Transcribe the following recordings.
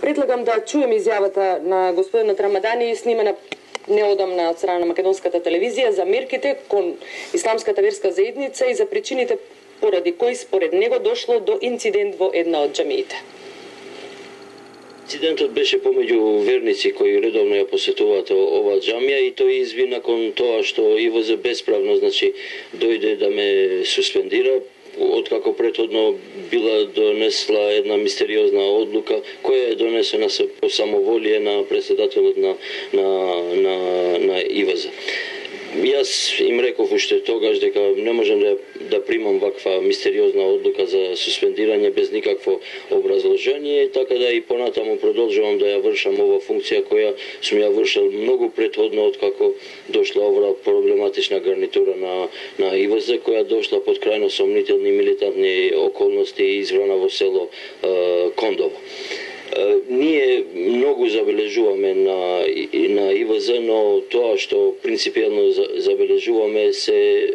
предлагам да чуем изјавата на господинот Рамадани, снимена неодамна од страна на македонската телевизија за мерките кон исламската верска заедница и за причините поради кои според него дошло до инцидент во една од џамиите. Инцидентот беше помеѓу верници кои редовно ја посетуваат оваа џамија и тој изби након тоа што ИВЗ бесправно дојде да ме суспендира, откако претhodно била донесла една мистериозна одлука која е донесена по самоволие на председателот на ИВЗ. Јас им реков уште тогаш дека не можам да примам ваква мистериозна одлука за суспендирање без никакво образложение, така да и понатаму продолжувам да ја вршам ова функција која сум ја вршил многу претходно откако дошла оваа проблематична гарнитура на ИВЗ, која дошла под крајно сомнителни милитантни околности и избрана во село Кондово. Ние многу забележуваме на ИВЗ, но тоа што принципијално забележуваме се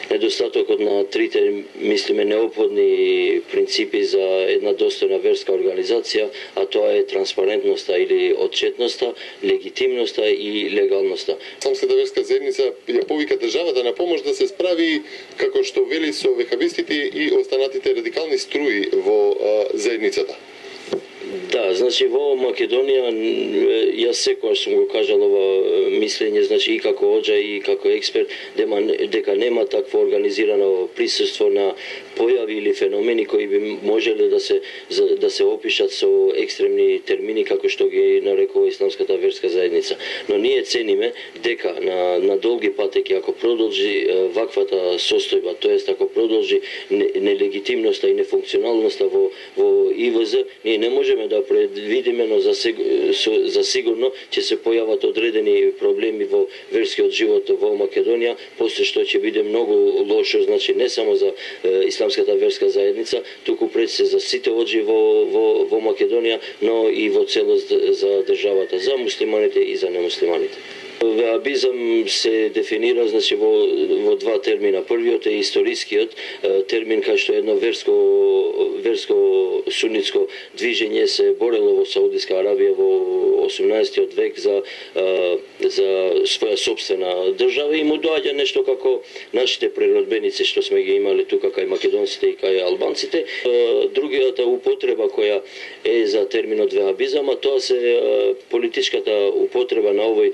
недостатокот на трите, мислиме, неопходни принципи за една достојна верска организација, а тоа е транспарентноста или отчетноста, легитимноста и легалноста. Исламската верска заедница ја повика државата на помош да се справи, како што вели, со вехабистите и останатите радикални струи во заедницата. Да, значи во Македонија јас секогаш сум го кажал ова мислење, значи и како оџа и како експерт, дека нема такво организирано присуство на појави или феномени кои би можеле да се опишат со екстремни термини како што ги нарекува Исламската верска заедница. Но ние цениме дека на долги патеки, ако продолжи ваквата состојба, тоест ако продолжи нелегитимноста и нефункционалноста во ИВЗ, ние не можеме да предвидиме, но за сигурно ќе се појават одредени проблеми во верскиот живот во Македонија, после што ќе биде многу лошо, значи не само за Исламската верска заедница, туку пред се за сите оџи во Македонија, но и во целост за државата, за муслиманите и за немуслиманите. Веабизам се дефинира, значи, во два термина. Првиот е историскиот термин, кај што едно верско сунитско движење се борело во Саудиска Арабија во 18 век за своја собствена држава и му доаѓа нешто како нашите преродбеници што сме ги имали тука кај македонците и кај албанците. Другијата употреба која е за терминот веабизам, а тоа се политичката употреба на овој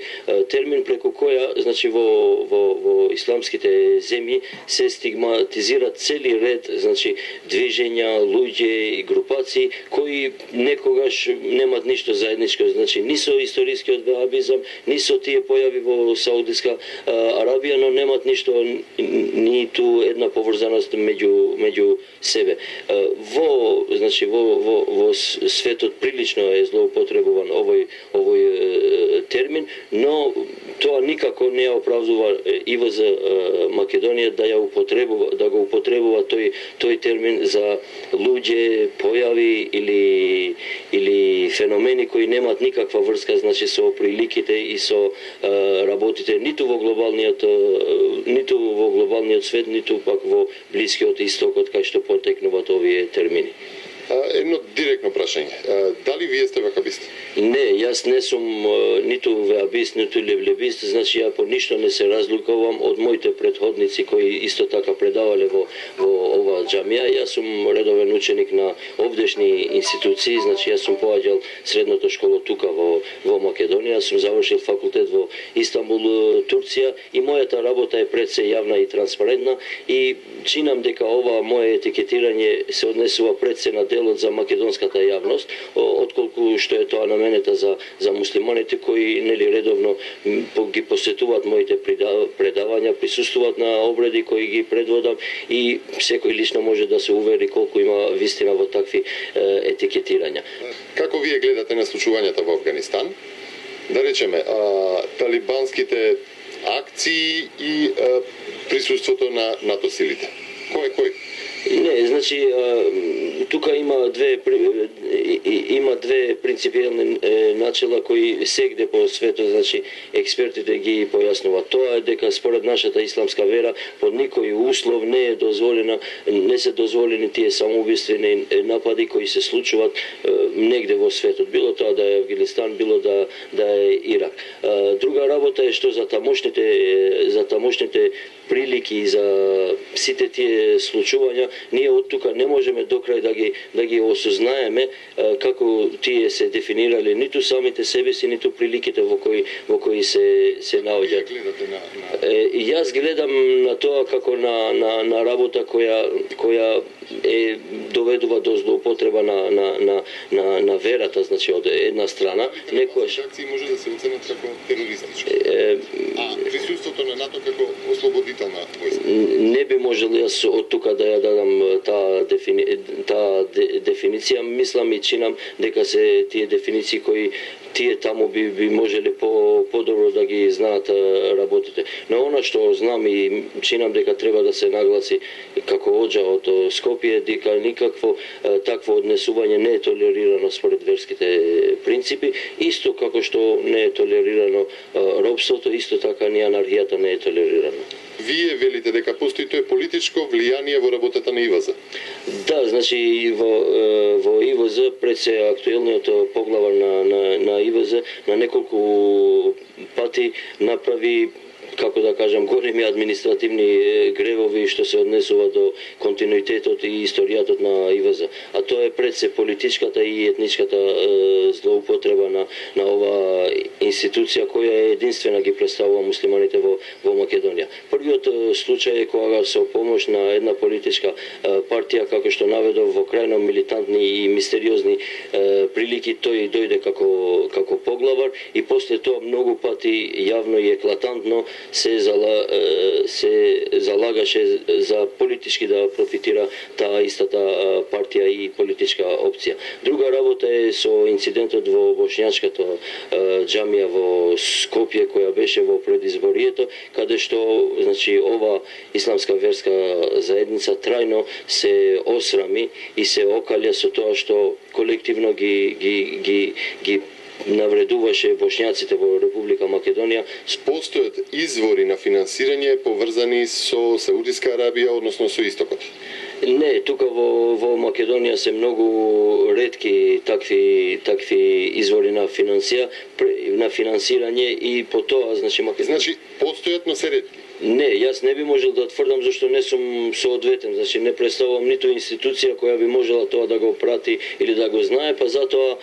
термин преку која, значи, во исламските земји се стигматизира цели ред, значи, движења, луѓе и групации кои некогаш немат ништо заедничко, значи ни со историскиот веабизам, ни со тие појави во Саудиска Арабија, но немат ништо, ниту една поврзаност меѓу себе. Во светот прилично е злоупотребуван овој термин, но тоа никако не ја оправдува ИВЗ Македонија да го употребува тој термин за луѓе, појави или феномени кои немаат никаква врска, значи, со приликите и со работите ниту во глобалниот свет, ниту пак во Блискиот Истокот, кај што потекнуваат овие термини. Едно директно прашање. Дали вие сте вахабист? Не, јас не сум ниту вахабист, ниту левлебист, значи ја по ништо не се разликувам од моите претходници кои исто така предавале во оваа џамија. Јас сум редовен ученик на овдешни институции, значи јас сум поаѓал средната школа тука во Македонија, сум завршил факултет во Истанбул, Турција и мојата работа е пред се јавна и транспарентна и чинам дека ова мое етикетирање се однесува пред се на делот за македонската јавност, отколку што е тоа наменета за муслиманите кои редовно ги посетуваат моите предавања, присуствуваат на обреди кои ги предводам и секој лично може да се увери колку има вистина во такви етикетирања. Како вие гледате на случувањата во Афганистан? Да речеме, талибанските акции и присуството на НАТО силите. Кој? Не, значи тука има има две принципиални начела кои сегде по светот, значи експертите ги појаснуваат. Тоа е дека според нашата исламска вера под никој услов не е дозволена, не се дозволени тие самоубиствени напади кои се случуваат негде во светот, било тоа да е Афганистан, било да е Ирак. Друга работа е што за тамошните прилики за сите тие случувања, ние од тука не можеме до крај да ги осознаеме како тие се дефинирали ниту самите себе си, ниту приликите во кои се наоѓаат. Јас гледам на тоа како на работа која доведува до злоупотреба на верата, значи од една страна. Некојаш акции може да се оценат како терористички. А присуството на НАТО како ослободителна војска. Не би можел јас од тука да ја дадам таа дефиниција. Мислам и чинам дека се тие дефиниции кои тие таму би можеле подобро да ги знаат работите. Но она што знам и чинам дека треба да се нагласи како оџа од Скопје, дека никакво такво однесување не е толерирано според верските принципи, исто како што не е толерирано робството, исто така ни анархијата не е толерирана. Вие велите дека постои тоа политичко влијание во работата на ИВЗ? Да, значи во ИВЗ пред се актуелниот поглавар на ИВЗ на неколку пати направи, како да кажам, големи административни гревови што се однесува до континуитетот и историјатот на ИВЗ. А тоа е пред се политичката и етничката злоупотреба на ова институција која е единствена ги представува муслиманите во Македонија. Првиот случај е кога со помош на една политичка партија, како што наведов, во крајно милитантни и мистериозни прилики, тој дојде како поглавар и после тоа многу пати јавно и еклатантно се залагаше за политички да профитира таа истата партија и политичка опција. Друга работа е со инцидентот во Бошњачката џамија во Скопје, која беше во предизборието, каде што значи ова исламска верска заедница трајно се осрами и се окалја со тоа што колективно ги навредуваше бошњаците во Република Македонија. Постојат извори на финансирање поврзани со Саудиска Арабија, односно со Истокот? Не, тука во Македонија се многу ретки такви извори на финансирање и по тоа, значи Значи постојат, но се ретки? Не, јас не би можел да тврдам зашто не сум соодветен, значи не представувам ниту институција која би можела тоа да го прати или да го знае, па затоа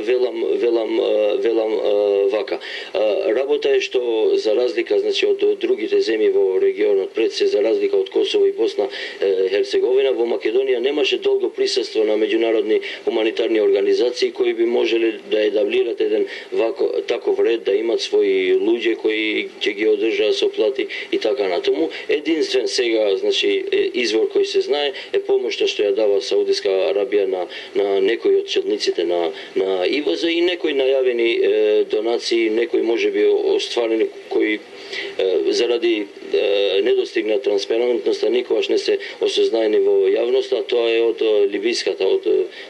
велам вака. Работа е што за разлика значи од другите земји во регионот, пред се за разлика од Косово и Босна Херцеговина, во Македонија немаше долго присуство на меѓународни хуманитарни организации кои би можеле да едаблират еден таков ред, да имат своји луѓе кои ќе ги одржаат со плати и така натаму. Единствен сега, значи, извор кој се знае е помошта што ја дава Саудиска Арабија на некои од челниците на ИВЗ и некои најавени донации, некои можеби остварени кои заради недостигна транспарентноста никогаш не се осознаени во јавноста, тоа е од либиската, од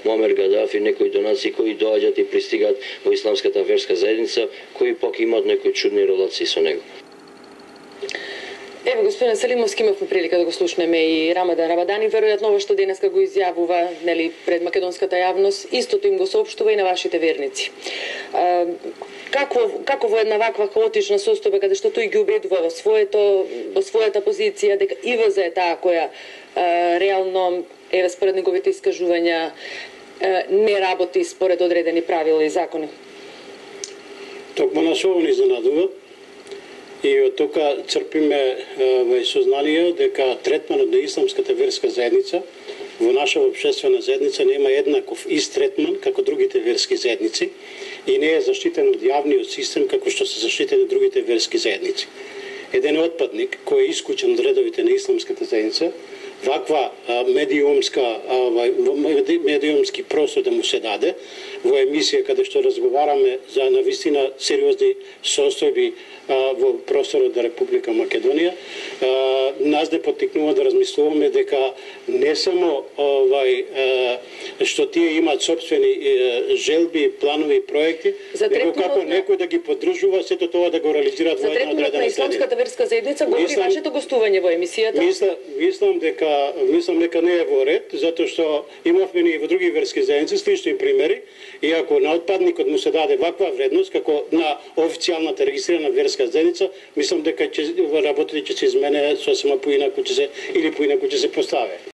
Муамер Гадафи, некои донации кои доаѓаат и пристигаат во исламската верска заедница, кои пак имаат некои чудни релации со него. Ево, господин Салимовски, имавме прилика да го слушнеме и Рамадан Рамадани, веројатно ова што денеска го изјавува, нели, пред македонската јавност, истото им го соопштува и на вашите верници. Како во една ваква хаотична состојба, каде што тој ги убедува во својата позиција дека ИВЗ е таа која реално еве според неговите искажувања не работи според одредени правила и закони? Токму нас ово ни изненадува. И од тука црпиме сознание дека третманот на исламската верска заедница во наша општествена заедница нема еднаков ист третман како другите верски заедници и не е заштитен од јавниот систем како што се заштитени другите верски заедници. Еден отпадник кој е исклучен од редовите на исламската заедница ваква медиумски простор да му се даде во емисија каде што разговараме за навистина сериозни состојби во просторот на Република Македонија, нас не поттикнува да размислуваме дека не само што тие имаат собствени желби, планови и проекти, него како некој да ги поддржува сето тоа да го реализираат во една одредена на Исламската верска заедница говори вашето гостување во емисијата? Мислам дека не е во ред, затоа што имавме и во други верски заедници слични примери, и ако на отпадникот му се даде ваква вредност како на официјалната регистрирана верска заедница, мислам дека работите ќе се измене сосема поинаку ќе се постави.